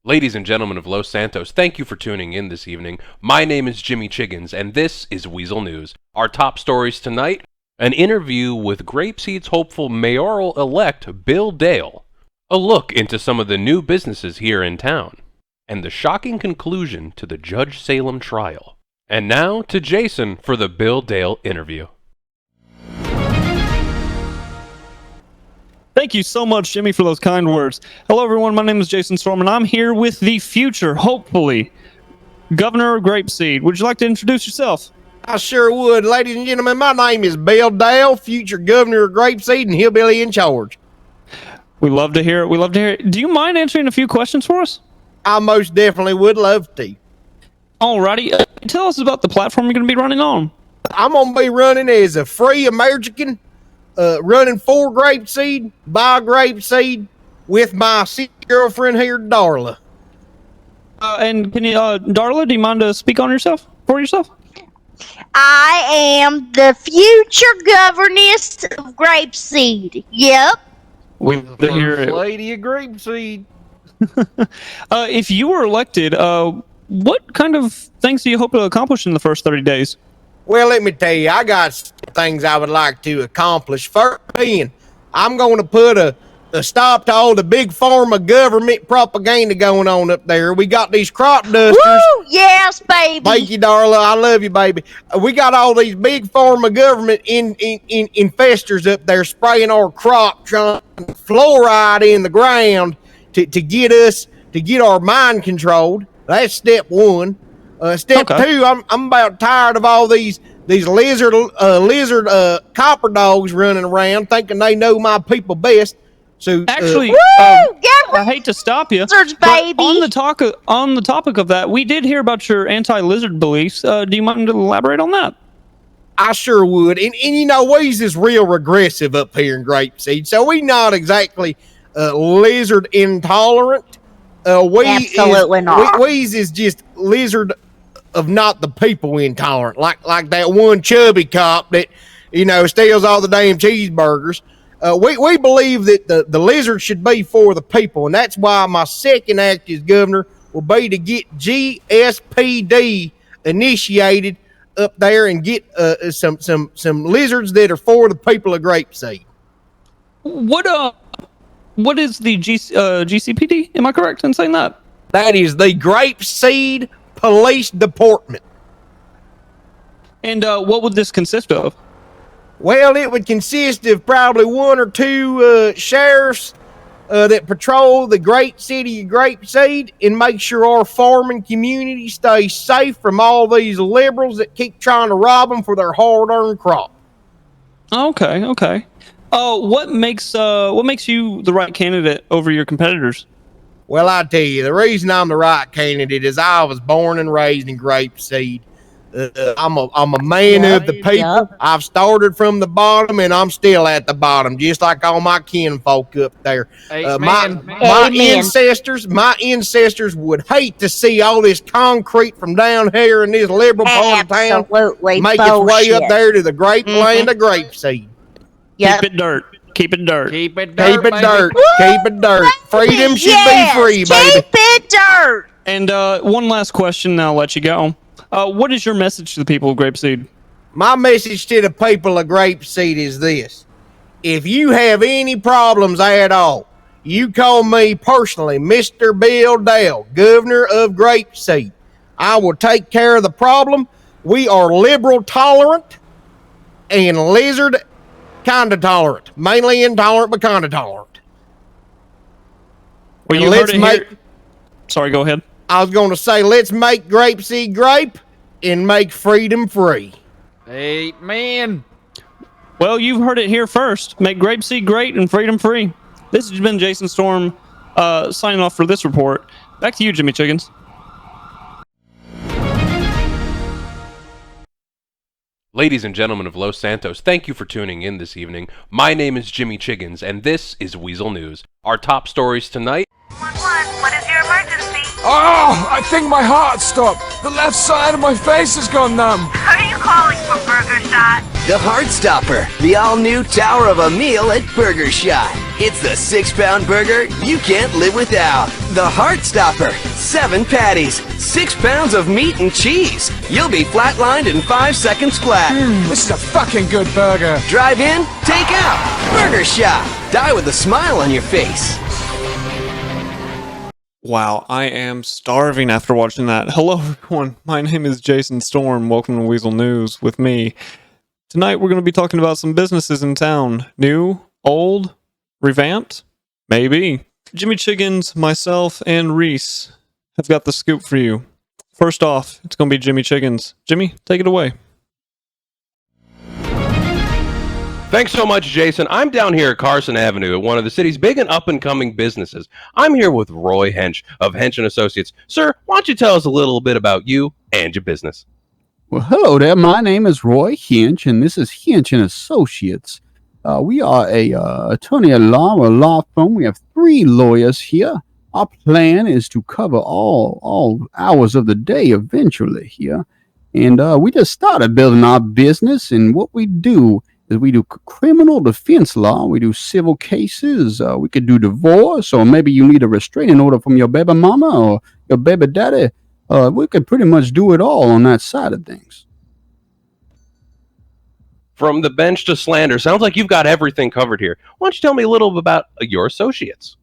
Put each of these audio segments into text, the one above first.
Ladies and gentlemen of Los Santos, thank you for tuning in this evening. My name is Jimmy Chiggins, and this is Weazel News. Our top stories tonight, an interview with Grapeseed's hopeful mayoral-elect Bill Dale, a look into some of the new businesses here in town, and the shocking conclusion to the Judge Salem trial. And now to Jason for the Bill Dale interview. Thank you so much, Jimmy, for those kind words. Hello, everyone. My name is Jason Storm, and I'm here with the future, hopefully, Governor of Grapeseed. Would you like to introduce yourself? I sure would. Ladies and gentlemen, my name is Bill Dale, future Governor of Grapeseed and Hillbilly in charge. We love to hear it. We love to hear it. Do you mind answering a few questions for us? I most definitely would love to. Alrighty. Tell us about the platform you're going to be running on. I'm going to be running as a free American, running for Grapeseed, by Grapeseed, with my girlfriend here, Darla. And can you, Darla, do you mind to speak on yourself, for yourself? I am the future governess of Grapeseed. Yep. We love to hear it. Lady of Grapeseed. If you were elected, what kind of things do you hope to accomplish in the first 30 days? Well, let me tell you, I got things I would like to accomplish. First being, I'm going to put a stop to all the big pharma government propaganda going on up there. We got these crop dusters. Woo! Yes, baby. Thank you, Darla. I love you, baby. We got all these big pharma government infestors up there spraying our crop, trying fluoride in the ground to get our mind controlled. That's step one. Step two, I'm about tired of all these lizard copper dogs running around thinking they know my people best. So actually, I hate to stop you, lizards, but baby. on the topic of that, we did hear about your anti-lizard beliefs. Do you mind to elaborate on that? I sure would. And you know, Weez is real regressive up here in Grapeseed, so we not exactly lizard intolerant. Absolutely not. Weez is just lizard of not the people intolerant, like that one chubby cop that, you know, steals all the damn cheeseburgers. We believe that the lizard should be for the people, and that's why my second act as governor will be to get GSPD initiated up there and get some lizards that are for the people of Grapeseed. What is the GCPD? Am I correct in saying that? That is the Grapeseed Police Department. And what would this consist of? Well, it would consist of probably one or two sheriffs that patrol the great city of Grapeseed and make sure our farming community stays safe from all these liberals that keep trying to rob them for their hard-earned crop. Okay. What makes you the right candidate over your competitors? Well, I tell you, the reason I'm the right candidate is I was born and raised in Grapeseed. I'm a man of the people. Yep. I've started from the bottom, and I'm still at the bottom, just like all my kinfolk up there. My ancestors would hate to see all this concrete from down here in this liberal part of town Absolutely make its way up bullshit. there to the great land of Grapeseed. Yep. Keep it dirt. Keep it dirt. Keep it Woo! dirt. Freedom should be free, baby. Keep it dirt. And one last question, and I'll let you go. What is your message to the people of Grapeseed? My message to the people of Grapeseed is this. If you have any problems at all, you call me personally, Mr. Bill Dale, Governor of Grapeseed. I will take care of the problem. We are liberal tolerant and lizard kind of tolerant. Mainly intolerant, but kind of tolerant. Well, you heard it here. Sorry, go ahead. I was going to say, let's make Grapeseed grape and make freedom free. Amen. Well, you've heard it here first. Make Grapeseed great and freedom free. This has been Jason Storm signing off for this report. Back to you, Jimmy Chiggins. Ladies and gentlemen of Los Santos, thank you for tuning in this evening. My name is Jimmy Chiggins, and this is Weazel News. Our top stories tonight. 911, what is your emergency? Oh, I think my heart stopped. The left side of my face has gone numb. Are you calling for Burger Shot? The Heart Stopper, the all-new Tower of a Meal at Burger Shot. It's the 6-pound burger you can't live without. The Heart Stopper. 7 patties, 6 pounds of meat and cheese. You'll be flatlined in 5 seconds flat. This is a fucking good burger. Drive in, take out. Burger Shop. Die with a smile on your face. Wow, I am starving after watching that. Hello, everyone. My name is Jason Storm. Welcome to Weazel News with me. Tonight, we're going to be talking about some businesses in town. New, old, revamped? Maybe. Jimmy Chiggins, myself, and Reese have got the scoop for you. First off, it's going to be Jimmy Chiggins. Jimmy, take it away. Thanks so much, Jason. I'm down here at Carson Avenue at one of the city's big and up-and-coming businesses. I'm here with Roy Hench of Hench and Associates. Sir, why don't you tell us a little bit about you and your business? Well, hello there. My name is Roy Hench, and this is Hench and Associates. We are a attorney at law, or a law firm. We have 3 lawyers here. Our plan is to cover all hours of the day eventually here. And we just started building our business, and what we do is we do criminal defense law. We do civil cases. We could do divorce, or maybe you need a restraining order from your baby mama or your baby daddy. We could pretty much do it all on that side of things. From the bench to slander, sounds like you've got everything covered here. Why don't you tell me a little bit about your associates?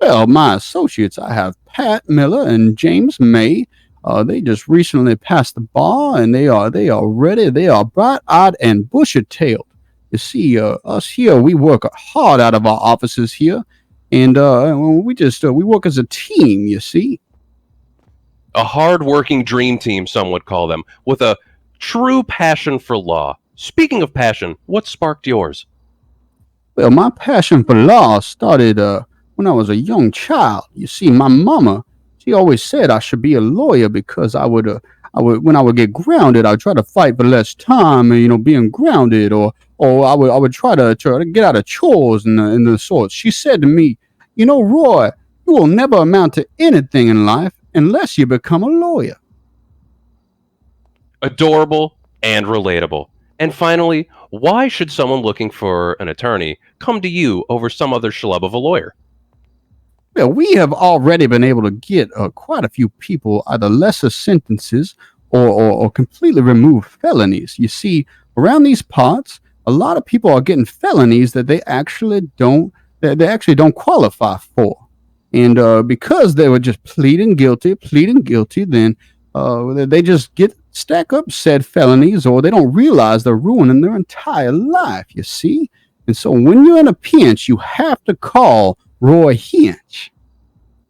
Well, my associates, I have Pat Miller and James May. They just recently passed the bar, and they are ready. They are bright-eyed and bushy-tailed. You see, us here, we work hard out of our offices here, and we work as a team. You see, A hard-working dream team, some would call them, with a true passion for law. Speaking of passion, what sparked yours? well, my passion for law started when I was a young child. You see, my mama, she always said I should be a lawyer because I would when I would get grounded, I'd try to fight for less time, being grounded, or I would try to get out of chores and the sorts. She said to me, Roy, you will never amount to anything in life unless you become a lawyer. Adorable and relatable. And finally, why should someone looking for an attorney come to you over some other schlub of a lawyer? Well, we have already been able to get quite a few people either lesser sentences or completely remove felonies. You see, around these parts, a lot of people are getting felonies that they actually don't qualify for, and because they were just pleading guilty, then they just stack up said felonies, or they don't realize they're ruining their entire life. You see, and so when you're in a pinch, you have to call Roy Hench.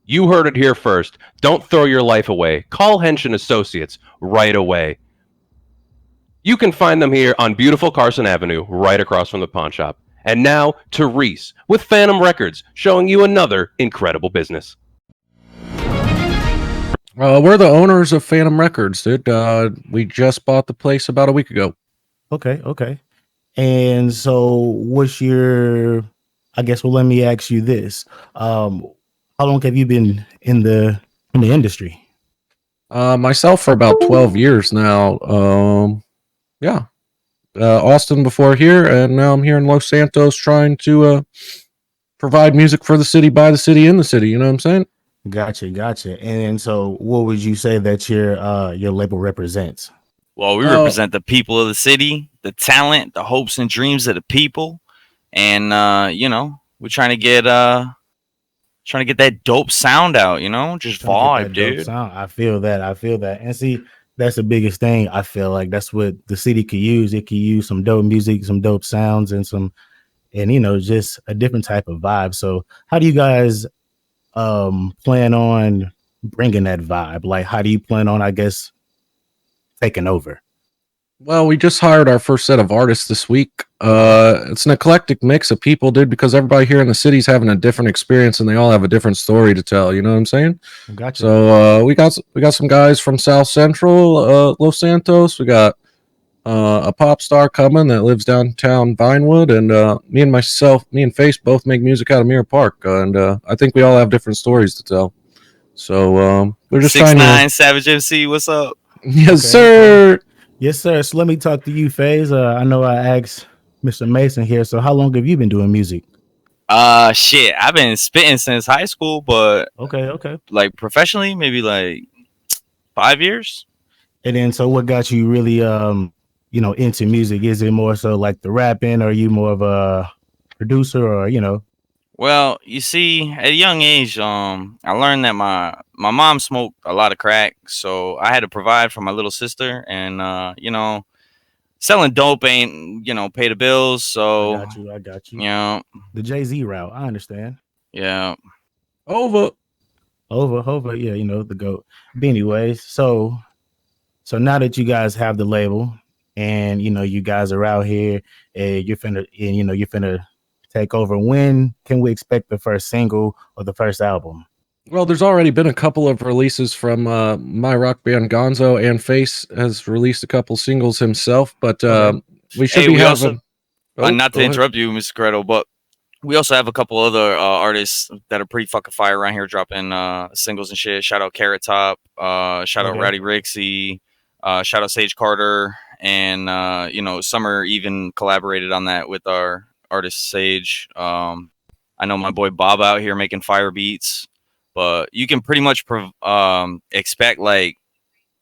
You heard it here first. Don't throw your life away. Call Hench and Associates right away. You can find them here on beautiful Carson Avenue, right across from the pawn shop. And now to Reese with Phantom Records, showing you another incredible business. We're the owners of Phantom Records, dude. We just bought the place about a week ago. Okay. And so what's your, I guess, well, let me ask you this. How long have you been in the industry? Myself for about 12 years now. Yeah. Austin before here, and now I'm here in Los Santos trying to provide music for the city, by the city, in the city. You know what I'm saying? Gotcha. And so what would you say that your label represents? Well, we represent the people of the city, the talent, the hopes and dreams of the people. And, we're trying to get that dope sound out, just vibe, dude. I feel that. And see, that's the biggest thing. I feel like that's what the city could use. It could use some dope music, some dope sounds, and just a different type of vibe. So how do you guys plan on bringing that vibe? Like, how do you plan on, I guess, taking over? Well, we just hired our first set of artists this week. It's an eclectic mix of people, dude, because everybody here in the city's having a different experience and they all have a different story to tell. You know what I'm saying? Gotcha. So we got some guys from South Central, Los Santos. We got a pop star coming that lives downtown Vinewood, and me and Face both make music out of Mirror Park, and I think we all have different stories to tell. So we're just 6ix9ine Savage MC. What's up? Yes, sir. Yes, sir. So let me talk to you, FaZe. I know I asked Mr. Mason here. So how long have you been doing music? Shit, I've been spitting since high school, but Okay. like professionally, maybe like 5 years. And then, so what got you really, into music? Is it more so like the rapping? Or are you more of a producer, or Well, you see, at a young age, I learned that my mom smoked a lot of crack, so I had to provide for my little sister, and selling dope ain't pay the bills. So I got you. you know, The Jay-Z route. I understand. yeah. Over, yeah, the GOAT. But anyways, so now that you guys have the label, and you guys are out here, and you're finna take over. When can we expect the first single or the first album? Well, there's already been a couple of releases from my rock band Gonzo, and Face has released a couple singles himself, but we should Hey, be we having. also not Go to ahead. interrupt you, Mr. Gretel, but we also have a couple other artists that are pretty fucking fire around here dropping singles and shit. Shout out Carrot Top, shout out Rowdy Rixie, shout out Sage Carter, and Summer even collaborated on that with our artist Sage. I know my boy Bob out here making fire beats, but you can pretty much expect like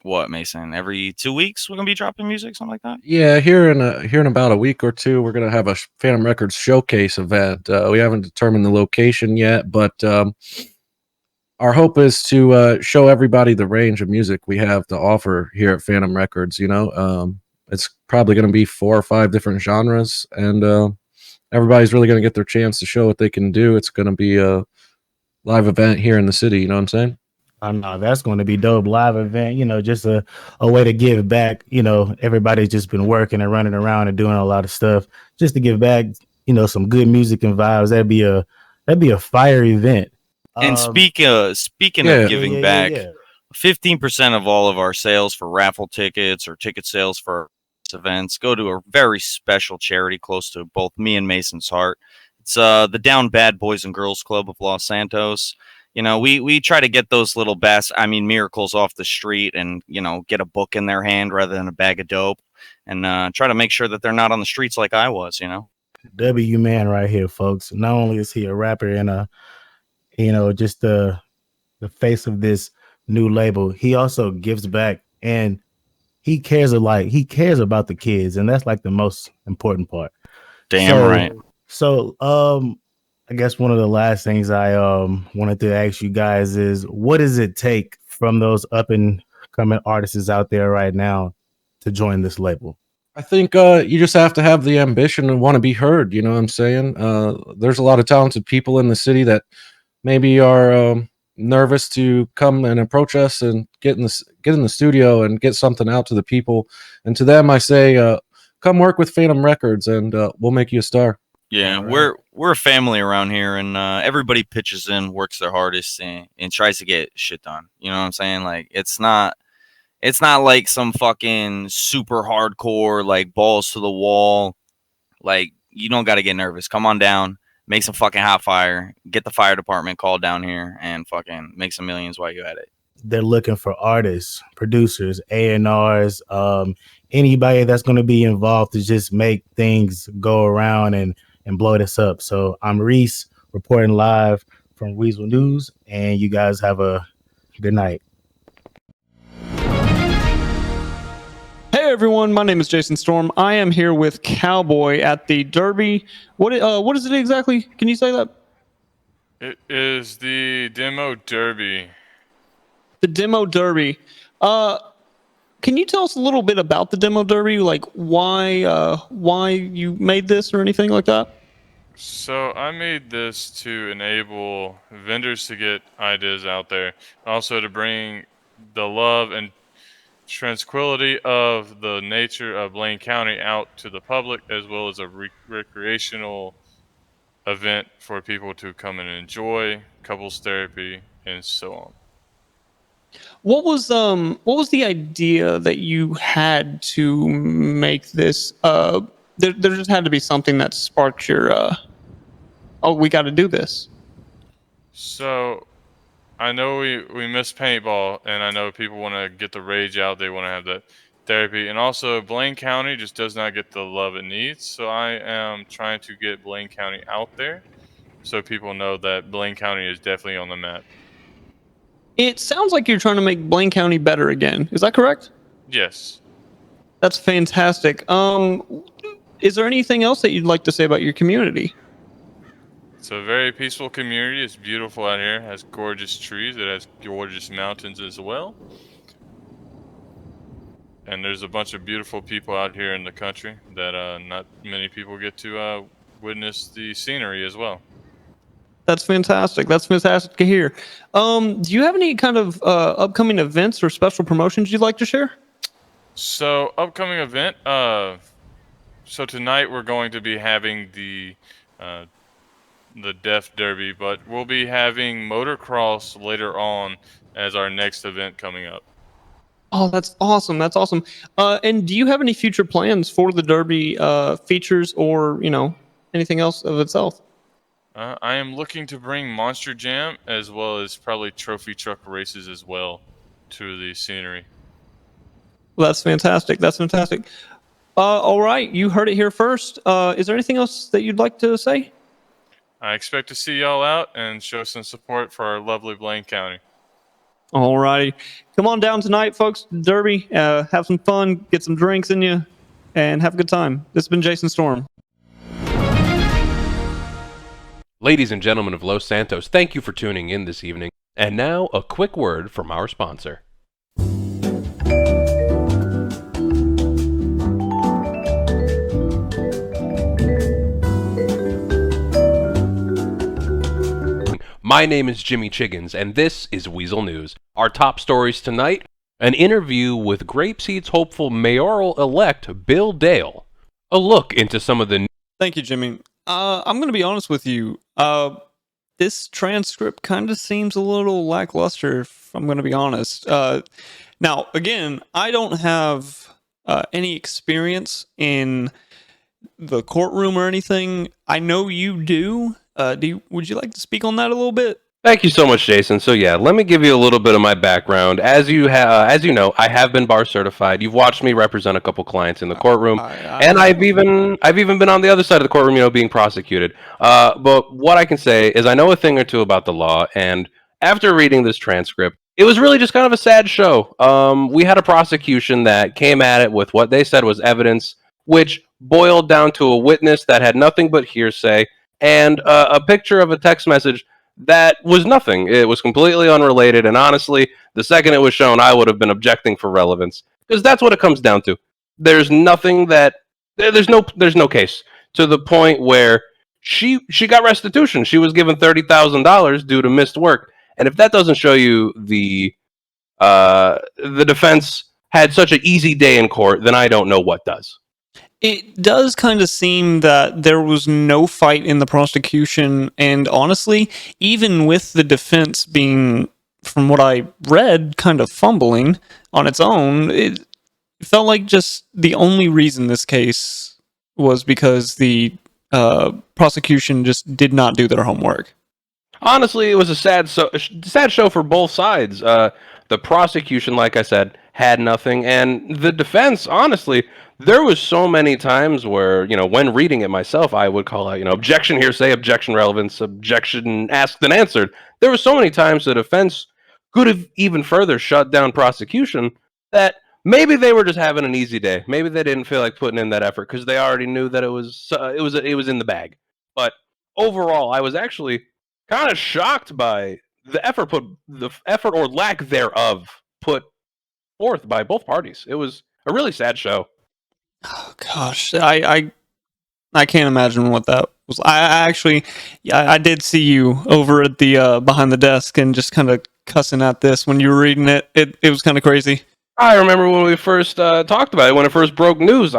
what, Mason? Every 2 weeks we're gonna be dropping music, something like that. Yeah, here in about a week or two, we're gonna have a Phantom Records showcase event. We haven't determined the location yet, but our hope is to show everybody the range of music we have to offer here at Phantom Records. It's probably going to be 4 or 5 different genres, and everybody's really going to get their chance to show what they can do. It's going to be a live event here in the city. You know what I'm saying? I know that's going to be dope. Live event, just a way to give back. Everybody's just been working and running around and doing a lot of stuff just to give back. Some good music and vibes. That'd be a fire event. And speaking of giving back, 15% of all of our sales for raffle tickets or ticket sales for events go to a very special charity close to both me and Mason's heart. It's the Down Bad Boys and Girls Club of Los Santos. We try to get those little miracles off the street and get a book in their hand rather than a bag of dope, and try to make sure that they're not on the streets like I was. W man right here, folks. Not only is he a rapper and just the face of this new label, he also gives back, and he cares about the kids, and that's like the most important part. Damn right. So I guess one of the last things I wanted to ask you guys is, what does it take from those up and coming artists out there right now to join this label? I think you just have to have the ambition and want to be heard. You know what I'm saying? There's a lot of talented people in the city that maybe are nervous to come and approach us and get in the studio and get something out to the people. And to them, I say, come work with Phantom Records, and we'll make you a star. Yeah, right. We're a family around here, and everybody pitches in, works their hardest, and tries to get shit done. You know what I'm saying? Like it's not like some fucking super hardcore, like balls to the wall. Like you don't got to get nervous. Come on down, make some fucking hot fire, get the fire department called down here, and fucking make some millions while you at it. They're looking for artists, producers, A&Rs, anybody that's going to be involved to just make things go around and blow this up. So I'm Reese reporting live from Weazel News, and you guys have a good night. Hey everyone, my name is Jason Storm. I am here with Cowboy at the Derby. What is it exactly? Can you say that? It is the Demo Derby. The Demo Derby. Can you tell us a little bit about the Demo Derby? Like why you made this or anything like that? So I made this to enable vendors to get ideas out there, also to bring the love and tranquility of the nature of Blaine County out to the public, as well as a recreational event for people to come and enjoy, couples therapy, and so on. What was the idea that you had to make this? There just had to be something that sparked your we got to do this. So I know we miss paintball, and I know people want to get the rage out. They want to have that therapy, and also Blaine County just does not get the love it needs. So I am trying to get Blaine County out there so people know that Blaine County is definitely on the map. It sounds like you're trying to make Blaine County better again. Is that correct? Yes. That's fantastic. Is there anything else that you'd like to say about your community? It's a very peaceful community. It's beautiful out here. It has gorgeous trees. It has gorgeous mountains as well. And there's a bunch of beautiful people out here in the country that not many people get to witness the scenery as well. That's fantastic. That's fantastic to hear. Do you have any kind of upcoming events or special promotions you'd like to share? So, upcoming event. So tonight we're going to be having the Deaf Derby, but we'll be having motocross later on as our next event coming up. Oh, that's awesome. That's awesome. And do you have any future plans for the Derby features or, anything else of itself? I am looking to bring Monster Jam as well as probably trophy truck races as well to the scenery. Well, that's fantastic. That's fantastic. All right. You heard it here first. Is there anything else that you'd like to say? I expect to see y'all out and show some support for our lovely Blaine County. All righty. Come on down tonight, folks. Derby. Have some fun. Get some drinks in you. And have a good time. This has been Jason Storm. Ladies and gentlemen of Los Santos, thank you for tuning in this evening. And now, a quick word from our sponsor. My name is Jimmy Chiggins, and this is Weazel News. Our top stories tonight, an interview with Grapeseed's hopeful mayoral-elect Bill Dale, a look into some of the... Thank you, Jimmy. I'm going to be honest with you. This transcript kind of seems a little lackluster, if I'm going to be honest. Now, again, I don't have any experience in the courtroom or anything. I know you do. Would you like to speak on that a little bit? Thank you so much, Jason. So yeah, let me give you a little bit of my background. As you know, I have been bar certified. You've watched me represent a couple clients in the courtroom, and I've even been on the other side of the courtroom, being prosecuted. But what I can say is I know a thing or two about the law, and after reading this transcript, it was really just kind of a sad show. We had a prosecution that came at it with what they said was evidence, which boiled down to a witness that had nothing but hearsay, and a picture of a text message that was nothing. It was completely unrelated, and honestly, the second it was shown, I would have been objecting for relevance, because that's what it comes down to. There's nothing that there's no case to the point where she got restitution. She was given $30,000 due to missed work, and if that doesn't show you the defense had such an easy day in court, then I don't know what does. It does kind of seem that there was no fight in the prosecution, and honestly, even with the defense being, from what I read, kind of fumbling on its own, it felt like just the only reason this case was because the prosecution just did not do their homework. Honestly, it was a sad show for both sides. The prosecution, like I said, had nothing, and the defense, honestly, there was so many times where, when reading it myself, I would call out, objection hearsay, objection relevance, objection asked and answered. There were so many times the defense could have even further shut down prosecution that maybe they were just having an easy day. Maybe they didn't feel like putting in that effort because they already knew that it was in the bag. But overall, I was actually kind of shocked by the effort or lack thereof put forth by both parties. It was a really sad show. Oh gosh, I can't imagine what that was. I did see you over at the behind the desk and just kind of cussing at this when you were reading it. It was kind of crazy. I remember when we first talked about it, when it first broke news.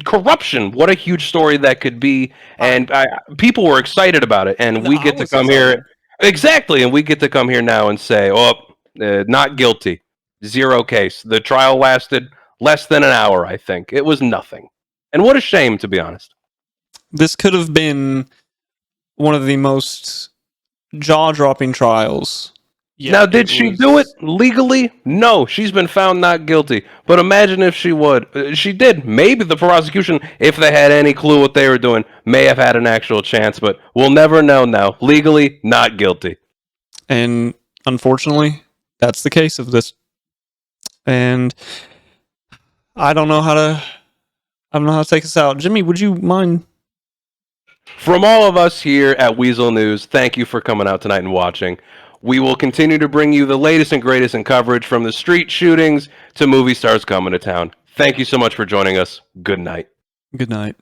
Corruption, what a huge story that could be, and people were excited about it. And we get to come here, exactly, and we get to come here now and say, not guilty, zero case. The trial lasted less than an hour, I think. It was nothing. And what a shame, to be honest. This could have been one of the most jaw-dropping trials Yeah, now, did she do it legally? No, she's been found not guilty. But imagine if she would. She did. Maybe the prosecution, if they had any clue what they were doing, may have had an actual chance, but we'll never know now. Legally, not guilty. And unfortunately, that's the case of this. And I don't know how to take us out. Jimmy, would you mind? From all of us here at Weazel News, thank you for coming out tonight and watching. We will continue to bring you the latest and greatest in coverage from the street shootings to movie stars coming to town. Thank you so much for joining us. Good night. Good night.